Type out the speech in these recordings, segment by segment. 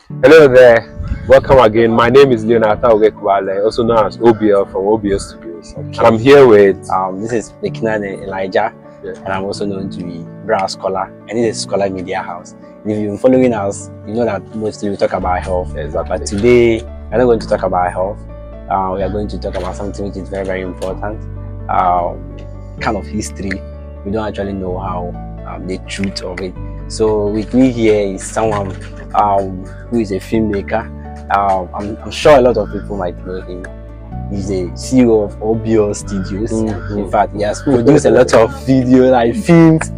Hello there, welcome again. My name is Leonard Kwale, also known as OBL from OBL Studios, and I'm here with This is Bekinan Elijah, and I'm also known to be Brown Scholar, and this is Scholar Media House. And if you've been following us, you know that mostly we talk about health. exactly. But today, we're not going to talk about health. We are going to talk about something which is very, very important. Kind of history. We don't actually know how the truth of it. So with me here is someone who is a filmmaker. I'm sure a lot of people might know him. He's the CEO of OBL Studios. In fact, he has produced a lot of videos, like films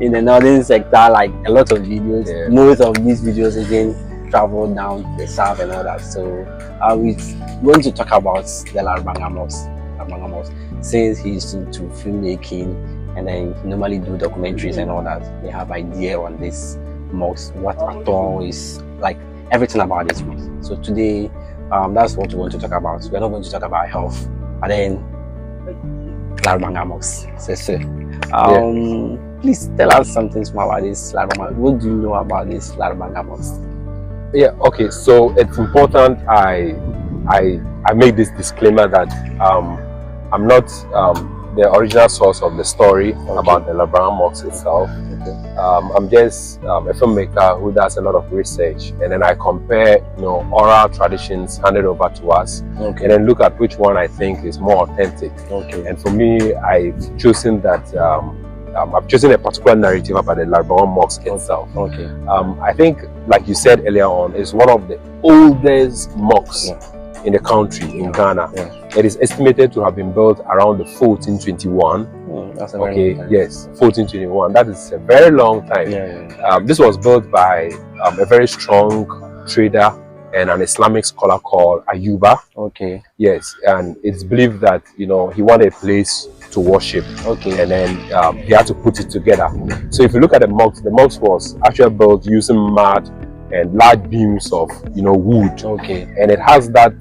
in the northern sector, like a lot of videos. Most of these videos again travel down to the south and all that. So we're going to talk about the LARABANGA Mosque, since he's into filmmaking and then he normally do documentaries and all that. They have idea on this mosque, what at all is like, everything about this mosque. So today, that's what we want to talk about. We're not going to talk about health, but then LARABANGA Mosque. Please tell us something small about this LARABANGA. What do you know about this LARABANGA Mosque? Yeah, okay. So it's important I make this disclaimer that I'm not the original source of the story about the LARABANGA Mosque itself. I'm just a filmmaker who does a lot of research, and then I compare, oral traditions handed over to us, and then look at which one I think is more authentic. And for me, I've chosen that. I've chosen a particular narrative about the LARABANGA Mosque itself. I think, like you said earlier on, it's one of the oldest mosques in the country, in Ghana. It is estimated to have been built around the 1421. That's a very long time. Yes, 1421. That is a very long time. This was built by a very strong trader and an Islamic scholar called Ayuba. Yes, and it's believed that he wanted a place to worship. And then he had to put it together. So if you look at the mosque was actually built using mud and large beams of wood, and it has that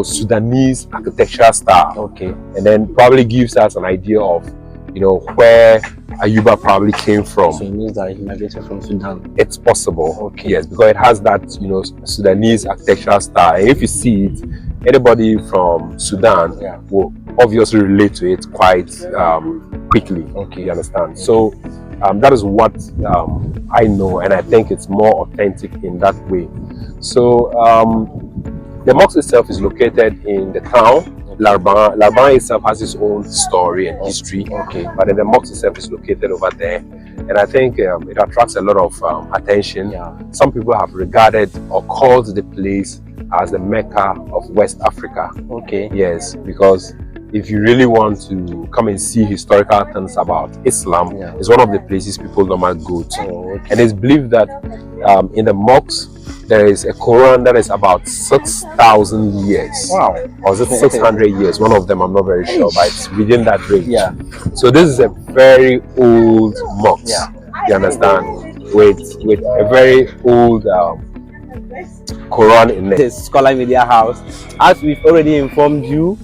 Sudanese architectural style, and then probably gives us an idea of where Ayuba probably came from. So it means that he migrated from Sudan. It's possible, yes, because it has that Sudanese architectural style. And if you see it, anybody from Sudan will obviously relate to it quite quickly. You understand? So that is what I know, and I think it's more authentic in that way. So the mosque itself is located in the town. LARABANGA itself has its own story and history, but then the mosque itself is located over there, and I think it attracts a lot of attention. Some people have regarded or called the place as the Mecca of West Africa. Yes, because if you really want to come and see historical things about Islam, it's one of the places people normally go to. And it's believed that in the mosque there is a Quran that is about 6,000 years. Or is it 600 years? One of them, I'm not very sure, but it's within that range. So this is a very old mosque. You understand? With a very old Quran in it. This is Scholar Media House. As we've already informed you,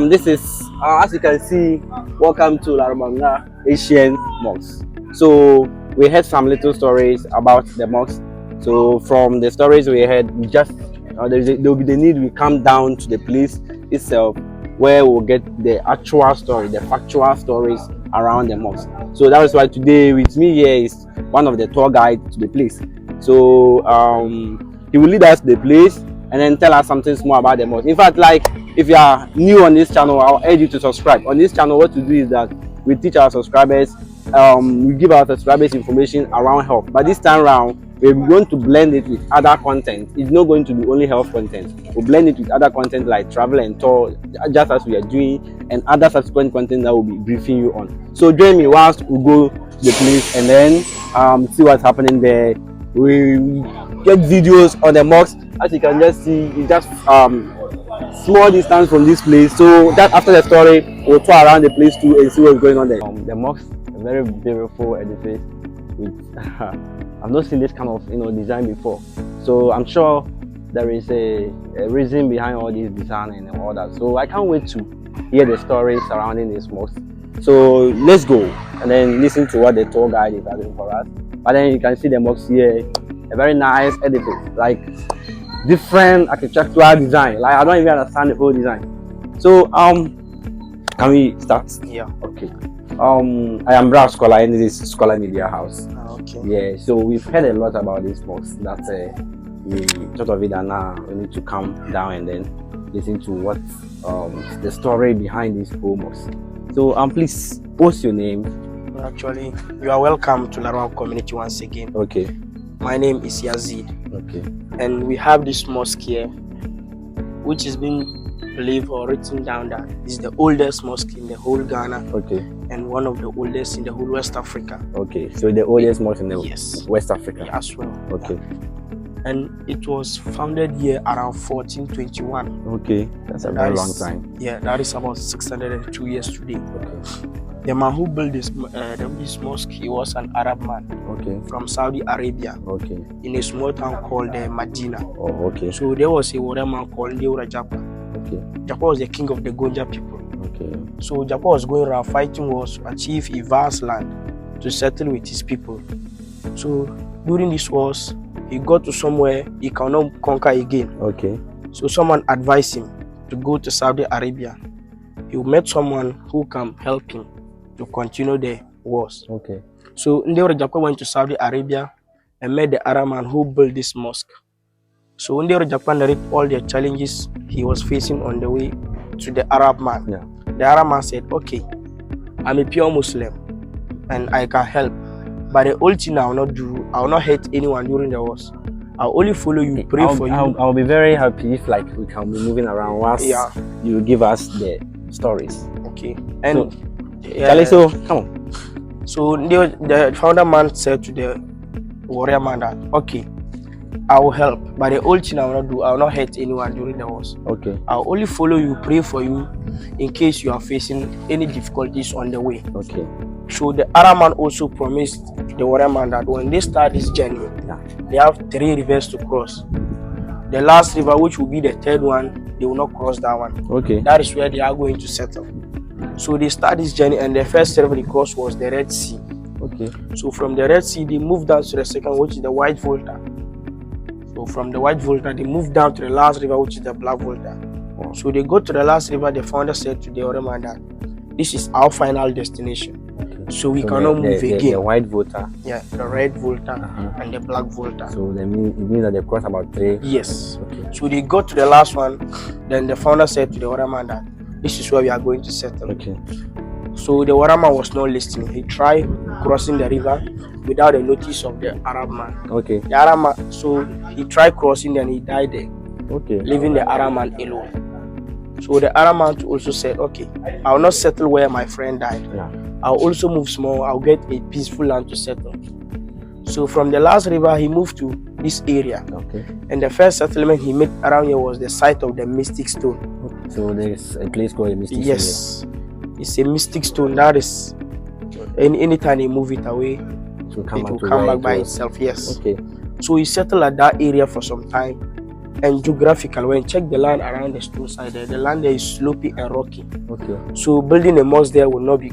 this is, as you can see, welcome to LARABANGA Asian Mosque. So we heard some little stories about the mosque. So from the stories we heard, we just there will be the need we come down to the place itself, where we'll get the actual story, the factual stories around the mosque. So that is why today with me here is one of the tour guides to the place. So he will lead us to the place and then tell us something more about the mosque. In fact, like, if you are new on this channel, I'll urge you to subscribe. On this channel, what we do is that we teach our subscribers, we give our subscribers information around health. But this time around, we're going to blend it with other content. It's not going to be only health content. We'll blend it with other content like travel and tour, just as we are doing, and other subsequent content that we'll be briefing you on. So join me whilst we go to the place and then see what's happening there. We get videos on the mosque. As you can just see, it's just small distance from this place. So that after the story, we'll tour around the place too and see what's going on there. The mosque, a very beautiful edifice with I've not seen this kind of design before. So I'm sure there is a reason behind all this design and all that. So I can't wait to hear the story surrounding this mosque. So let's go and then listen to what the tour guide is having for us. But then you can see the mosque here. a very nice edifice, like different architectural design. Like I don't even understand the whole design. So can we start? Yeah. Okay. I am Brad Scholar in this Scholar Media House. Okay. Yeah. So we've heard a lot about this mosque. That's we thought of it, and now we need to come down and then listen to what the story behind this whole mosque. So please, what's your name? Actually, you are welcome to LARABANGA community once again. Okay. My name is Yazid. Okay. And we have this mosque here, which has been believed or written down that is the oldest mosque in the whole Ghana. Okay. And one of the oldest in the whole West Africa. Okay. So the oldest mosque in the yes. West Africa. As well. Okay. Yeah. And it was founded here around 1421. Okay. That's a very long time. Yeah, that is about 602 years today. Okay. The man who built this mosque, he was an Arab man. Okay. From Saudi Arabia. Okay. In a small town called Medina. Oh, okay. So there was a warrior man called Japa. Okay. Japa was the king of the Gonja people. Okay. So Japa was going around fighting wars to achieve a vast land to settle with his people. So during these wars, he got to somewhere he cannot conquer again. Okay. So someone advised him to go to Saudi Arabia. He met someone who can help him to continue the wars. Okay. So Ndewra Japa went to Saudi Arabia and met the Arab man who built this mosque. So Ndewra Japa narrated all the challenges he was facing on the way to the Arab man. Yeah. The Arab man said, okay, I'm a pure Muslim and I can help. But the only thing I will not do, I will not hurt anyone during the wars. I'll only follow you, pray for you. I'll be very happy if like we can be moving around whilst you give us the stories. Okay. And so come on. So the founder man said to the warrior man that, okay, I will help, but the only thing I will not do, I will not hurt anyone during the wars. Okay. I'll only follow you, pray for you in case you are facing any difficulties on the way. Okay. So the Arab man also promised the warrior man that when they start this journey, they have 3 rivers to cross. The last river, which will be the 3rd one, they will not cross that one. Okay. That is where they are going to settle. So they start this journey, and the first river they crossed was the Red Sea. Okay. So from the Red Sea, they moved down to the second, which is the White Volta. So from the White Volta, they moved down to the last river, which is the Black Volta. Wow. So they go to the last river. The founder said to the other man that this is our final destination. Okay. So we cannot move again. The White Volta. Yeah, the Red Volta and the Black Volta. So it means that they cross about 3. Yes. Okay. So they got to the last one. Then the founder said to the other man that this is where we are going to settle. Okay. So the other man was not listening. He tried crossing the river without the notice of the Arab man. Okay. The Arab man, so he tried crossing and he died there. Okay. Leaving the Arab man alone. So the Arab man also said, okay, I will not settle where my friend died. Yeah. I'll also move small. I'll get a peaceful land to settle. So from the last river, he moved to this area. Okay. And the first settlement he made around here was the site of the Mystic Stone. Okay. So there's a place called a Mystic Stone. Yes. It's a mystic stone that is, anytime they move it away, it will come back by itself. Yes. Okay. So he settled at that area for some time. And geographically, when you check the land around the stone side there, the land there is slopey and rocky. Okay. So building a mosque there will not be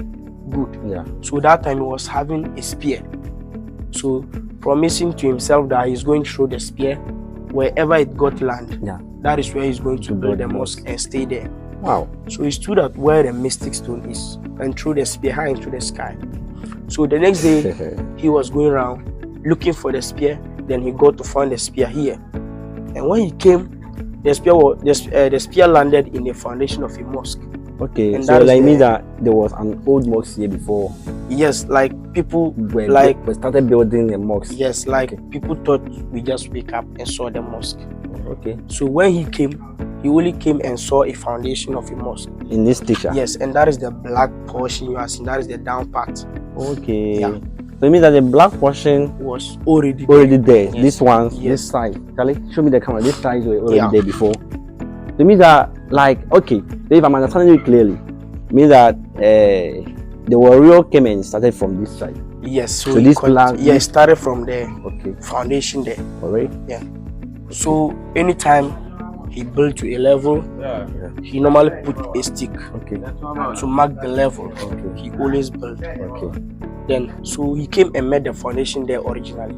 good. Yeah. So that time he was having a spear. So promising to himself that he's going to throw the spear wherever it got land. Yeah. That is where he's going to build the mosque and stay there. Wow. So he stood at where the mystic stone is and threw the spear high into the sky. So the next day he was going around looking for the spear. Then he got to find the spear here. And when he came, the spear landed in the foundation of a mosque. Okay, and so like means that there was an old mosque here before. Yes, like people we started building a mosque. Yes, like people thought we just wake up and saw the mosque. Okay. So when he came, he only came and saw a foundation of a mosque. In this picture? Yes, and that is the black portion you are seeing. That is the down part. Okay. Yeah. So it means that the black portion was already there. Yes. This one, this side. Charlie, show me the camera. This side was already there before. So it means that, like, okay, so if I'm understanding you clearly, it means that the warrior came and started from this side. Yes. So this plan. Yeah, it started from the okay foundation there. Alright. Yeah. So anytime he built to a level. He normally put a stick to mark the level. He always built. Then so he came and made the foundation there originally.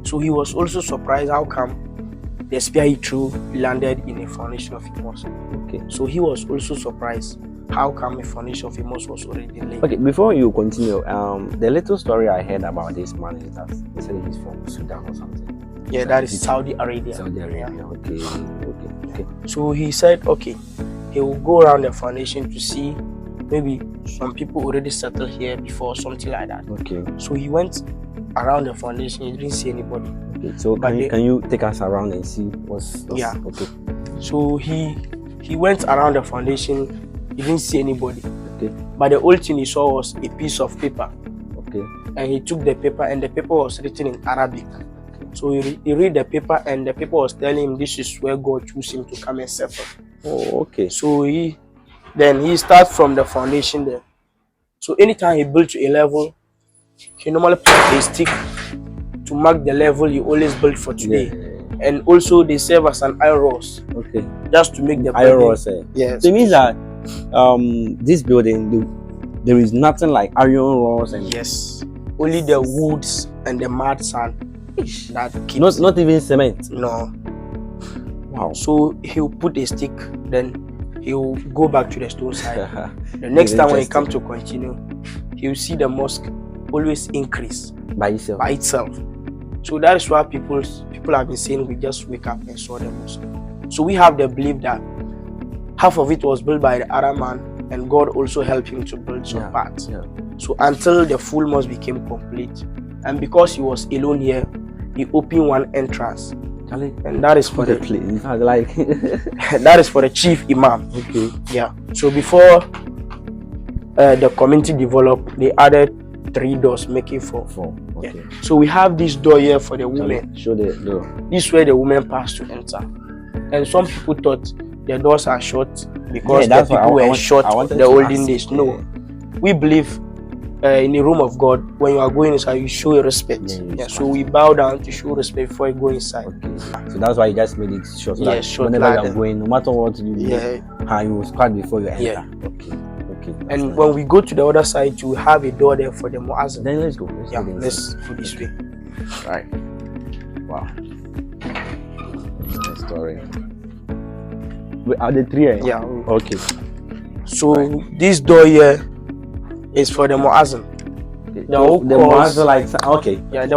So he was also surprised how come the spear he threw landed in a foundation of a mosque. So he was also surprised how come a foundation of a mosque was already laid. Before you continue, the little story I heard about this man is that he said he's from Sudan or something. Yeah, that is Saudi Arabia. Okay. So he said, okay, he will go around the foundation to see maybe some people already settled here before, something like that. So he went around the foundation. He didn't see anybody. So can you take us around and see what's yeah. So he went around the foundation. He didn't see anybody. But the only thing he saw was a piece of paper. And he took the paper, and the paper was written in Arabic. So he read the paper, and the paper was telling him this is where God chose him to come and settle. So he starts from the foundation there. So anytime he built to a level, he normally put a stick to mark the level he always built for today. And also they serve as an iron rods. Just to make the iron rods. Yes. So it means that this building, there is nothing like iron rods and yes, only the woods and the mud sand that keeps. Not even cement. No. Wow. So he'll put a stick, then he'll go back to the stone side. The next time when he comes to continue, he'll see the mosque always increase by itself. So that is why people have been saying we just wake up and saw the mosque. So we have the belief that half of it was built by the Arab man, and God also helped him to build some parts. So until the full mosque became complete, and because he was alone here, he opened one entrance, and that is for the that is for the chief imam. So before the community developed, they added 3 doors, making 4. So we have this door here for the women. Show the door. This way the women pass to enter. And some people thought the doors are short because the people were short in the olden days. No, we believe in the room of God, when you are going inside, you show respect. So we bow down to show respect before you go inside. So that's why you just made it short. So that whenever you are going, no matter what you do, you will squat before you enter. And when we go to the other side, you have a door there for the muazzin. Then let's go. Let's go this way. Right. Wow. Nice story. Are the 3? Yeah. Okay. So this door here is for the muazzin. The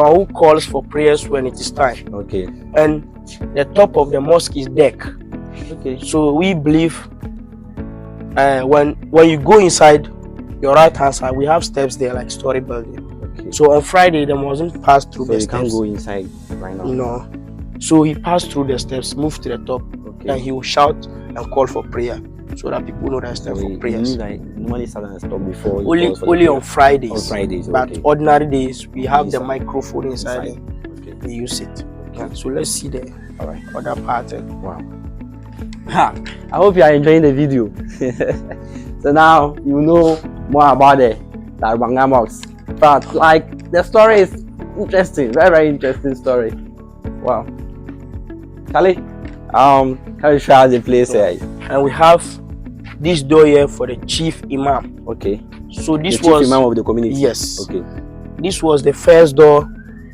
one who calls for prayers when it is time. And the top of the mosque is deck. So we believe when you go inside your right hand side, we have steps there like story building. So on Friday the mustn't pass through the steps. You can't go inside right now. No. So he passed through the steps, moved to the top, and he will shout and call for prayer, so that people know that it's time for prayers. Normally start and stop before. Only on Fridays. On Fridays, but ordinary days we have the microphone inside. We use it. So let's see the other pattern. Wow. I hope you are enjoying the video. So now you know more about the LARABANGA Mosque. But like the story is interesting, very interesting story. Wow. Charlie, can you show us the place here? And we have this door here for the chief imam. So this the chief imam of the community. Yes. This was the first door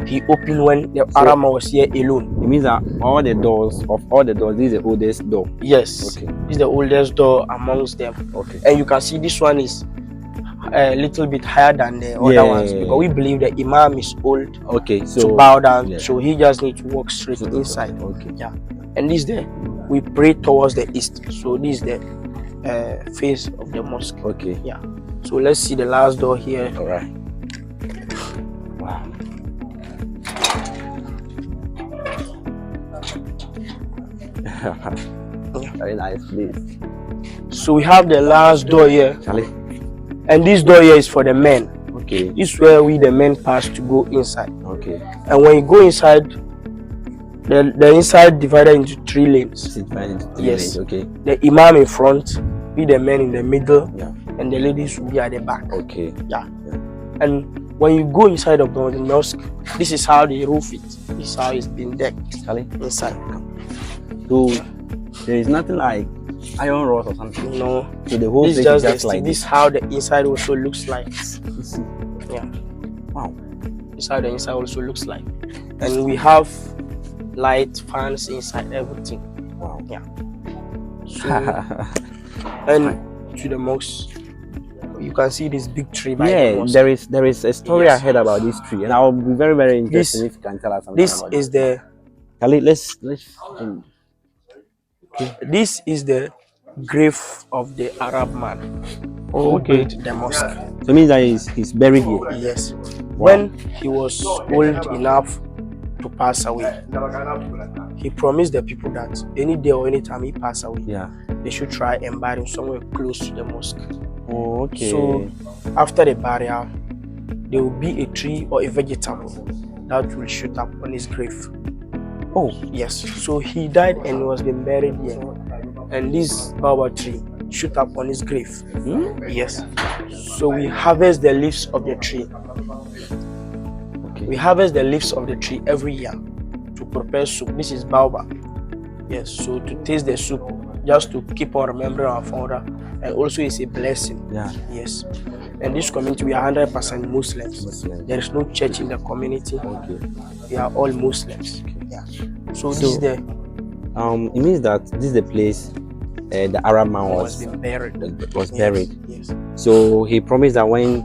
he opened when the Arama was here alone. It means that all the doors, this is the oldest door. Yes. This is the oldest door amongst them. And you can see this one is a little bit higher than the other ones, because we believe the imam is old. So to bow down, so he just needs to walk straight inside. And this there, we pray towards the east. So this is the face of the mosque. So let's see the last door here. Wow. Very nice place. So we have the last door here, Charlie. And this door here is for the men. This is where we the men pass to go inside. And when you go inside, the inside divided into 3 lanes. The imam in front, we the men in the middle, and the ladies will be at the back. And when you go inside of the mosque, this is how they roof it. This is how it's been decked inside. So There is nothing like iron rods or something. No. So the whole This place is is just just like this this. how the inside also looks like. Yeah. Wow. This how the inside also looks like. And we have light, fans inside, everything. Wow. Yeah. So, and to the mosque, you can see this big tree by the Yeah, mosque. there is a story Yes. ahead about this tree, and I will be very interested if you can tell us something This about is it. the Khalid, let's this is the grave of the Arab man who okay. built the mosque. So it means that he's buried here. Yes. When he was old enough to pass away, he promised the people that any day or any time he passed away, Yeah. they should try and bury him somewhere close to the mosque. Oh, okay. So after the burial, there will be a tree or a vegetable that will shoot up on his grave. Oh, Yes. So he died and was been buried here. And this baobab tree shoot up on his grave. Yes. So we harvest the leaves of the tree. okay. We harvest the leaves of the tree every year to prepare soup. This is baobab. Yes. So to taste the soup, just to keep on remembering our founder, and also it's a blessing. Yeah. Yes. And this community, we are 100% Muslims. Muslim. There is no church in the community. Okay. We are all Muslims. Yeah. So this is the It means that this is the place the Arab man was was been buried. buried. Yes. So he promised that when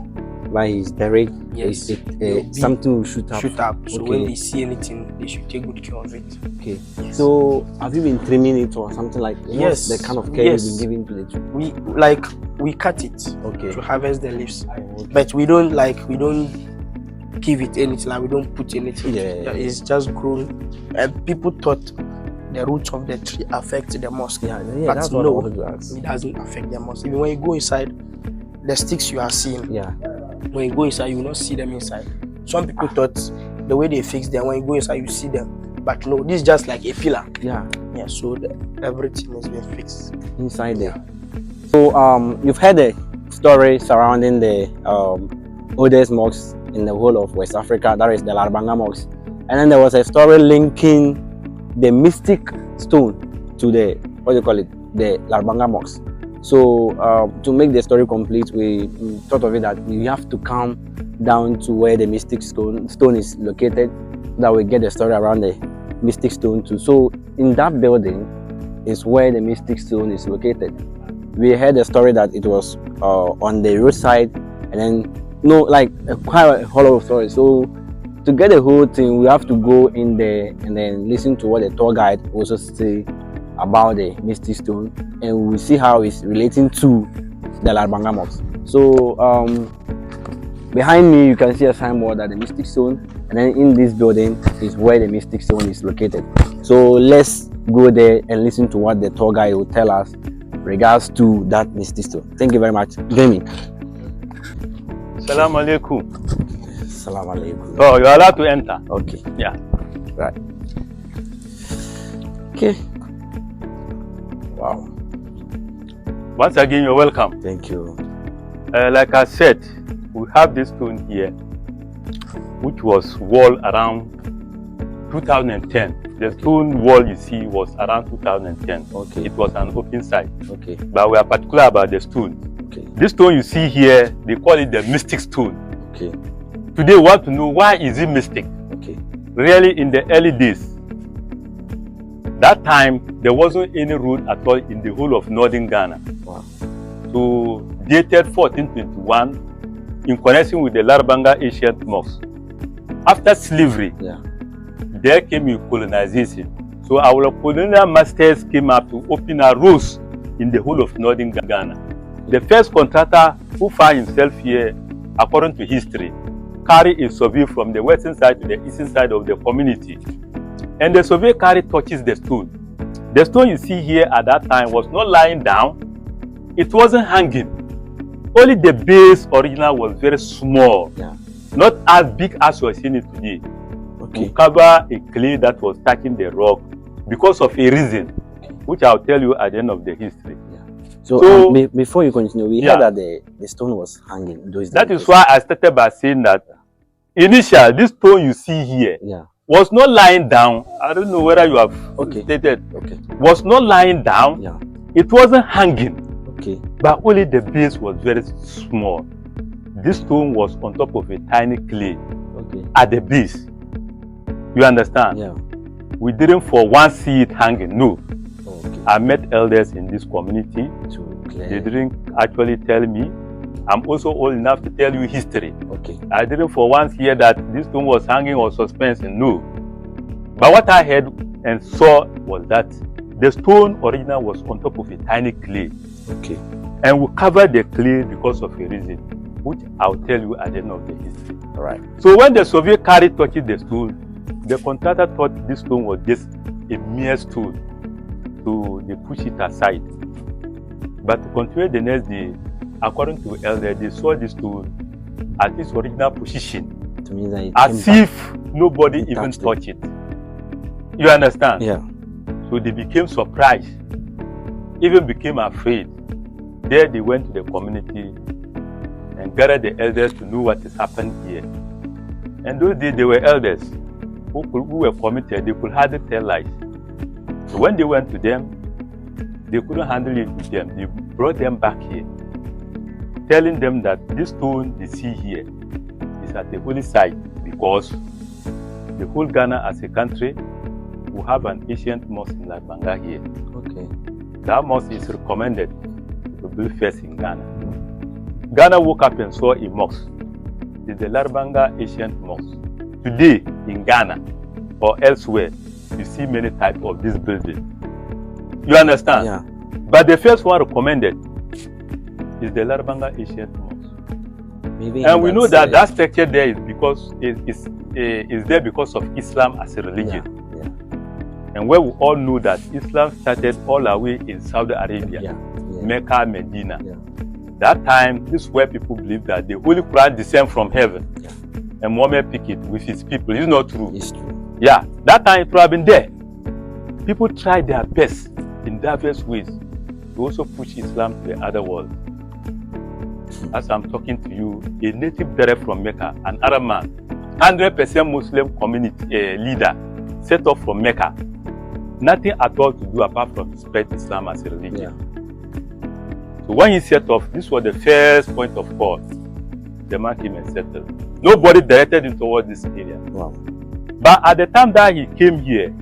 he's buried, Yes. it, something will shoot up. Shoot up. So Okay. when they see anything, they should take good care of it. Okay. Yes. So have you been trimming it or something like? Yes. What's the kind of care Yes. you've been giving to the tree? we cut it Okay. to harvest the leaves, Okay. but we don't give it anything. Like we don't put anything. Yeah. It's just grown, and people thought the roots of the tree affect the mosque. Yeah, But that's what I no, wanted to ask. it doesn't affect the mosque. Even when you go inside, the sticks you are seeing, Yeah. when you go inside, you will not see them inside. Some people thought the way they fix them, when you go inside, you see them. But no, this is just like a pillar. Yeah. Yeah, so everything has been fixed. Inside there. So you've heard a story surrounding the oldest mosque in the whole of West Africa, that is the LARABANGA Mosque. And then there was a story linking the mystic stone to the the LARABANGA Mosque. So to make the story complete, we thought of it that we have to come down to where the mystic stone is located, that we get the story around the mystic stone too. So in that building is where the mystic stone is located. We heard the story that it was on the roadside, and then quite a whole lot of stories. So to get the whole thing, we have to go in there and then listen to what the tour guide also say about the mystic stone, and we will see how it's relating to the LARABANGA Mosque. So behind me you can see a signboard that the mystic stone, and then in this building is where the mystic stone is located. So let's go there and listen to what the tour guide will tell us regards to that mystic stone. Thank you very much. Jamie. Salam alaikum. Assalamu alaikum. Oh, you're allowed to enter. Okay. Yeah. Right. Okay. Wow. Once again, you're welcome. Thank you. Like I said, we have this stone here, which was wall around 2010. The stone wall you see was around 2010. Okay. It was an open site. Okay. But we are particular about the stone. Okay. This stone you see here, they call it the mystic stone. Okay. Today, we want to know why is it mystic? Okay. Really, in the early days, that time there wasn't any road at all in the whole of northern Ghana. Wow. So dated 1421 in connection with the LARABANGA ancient mosque. After slavery, Yeah. there came a colonization. So our colonial masters came up to open a roads in the whole of northern Ghana. The first contractor who found himself here, according to history, carried a survey from the western side to the eastern side of the community. And the survey carried touches the stone. The stone you see here at that time was not lying down. It wasn't hanging. Only the base original was very small. Yeah. Not as big as you're seeing it today. Okay. To cover a clay that was touching the rock because of a reason, which I'll tell you at the end of the history. So, before you continue, we Yeah. heard that the stone was hanging. That is why I started by saying that initially, this stone you see here Yeah. was not lying down. I don't know whether you have Okay. stated. Okay. Was not lying down. Yeah. It wasn't hanging, Okay. but only the base was very small. This stone was on top of a tiny clay Okay. at the base. You understand? Yeah. We didn't for once see it hanging. No. Okay. I met elders in this community. To clear. They didn't actually tell me. I'm also old enough to tell you history. Okay. I didn't for once hear that this stone was hanging or suspending. No. But what I heard and saw was that the stone original was on top of a tiny clay. Okay. And we covered the clay because of a reason, which I'll tell you at the end of the history. All right. So when the surveyor carried touching the stone, the contractor thought this stone was just a mere stone. So they pushed it aside. But to continue the next day, according to elders, they saw this stone at its original position, To me that it as came back. if nobody It even touched touched it. You understand? Yeah. So they became surprised, even became afraid. There they went to the community and gathered the elders to know what is happening here. And those days they were elders who were committed. They could hardly tell lies. So when they went to them, they couldn't handle it with them. They brought them back here, telling them that this stone they see here is at the holy site because the whole Ghana as a country will have an ancient mosque in LARABANGA here. Okay. That mosque is recommended to build first in Ghana. Ghana woke up and saw a mosque. It's the LARABANGA ancient mosque. Today in Ghana or elsewhere, you see many types of this building. You understand? Yeah. But the first one recommended is the LARABANGA ancient mosque. Maybe. And we know that that structure there is because is there because of Islam as a religion. Yeah. And where we all know that Islam started all the way in Saudi Arabia, Yeah. Mecca, Medina. Yeah. That time, this is where people believe that the Holy Quran descends from heaven. Yeah. And Muhammad picked it with his people. It's not true. It's true. Yeah, that time it would have been there. People tried their best in diverse ways to also push Islam to the other world. As I'm talking to you, a native direct from Mecca, an Arab man, 100% Muslim community leader, set off from Mecca. Nothing at all to do apart from spread Islam as a religion. Yeah. So when he set off, this was the first point of call. The man came and settled. Nobody directed him towards this area. Wow. But at the time that he came here,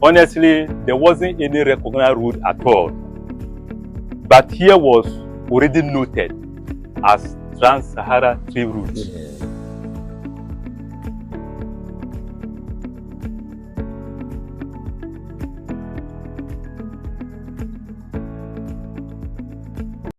honestly, there wasn't any recognized road at all. But here was already noted as Trans-Sahara Trade Route. Yeah.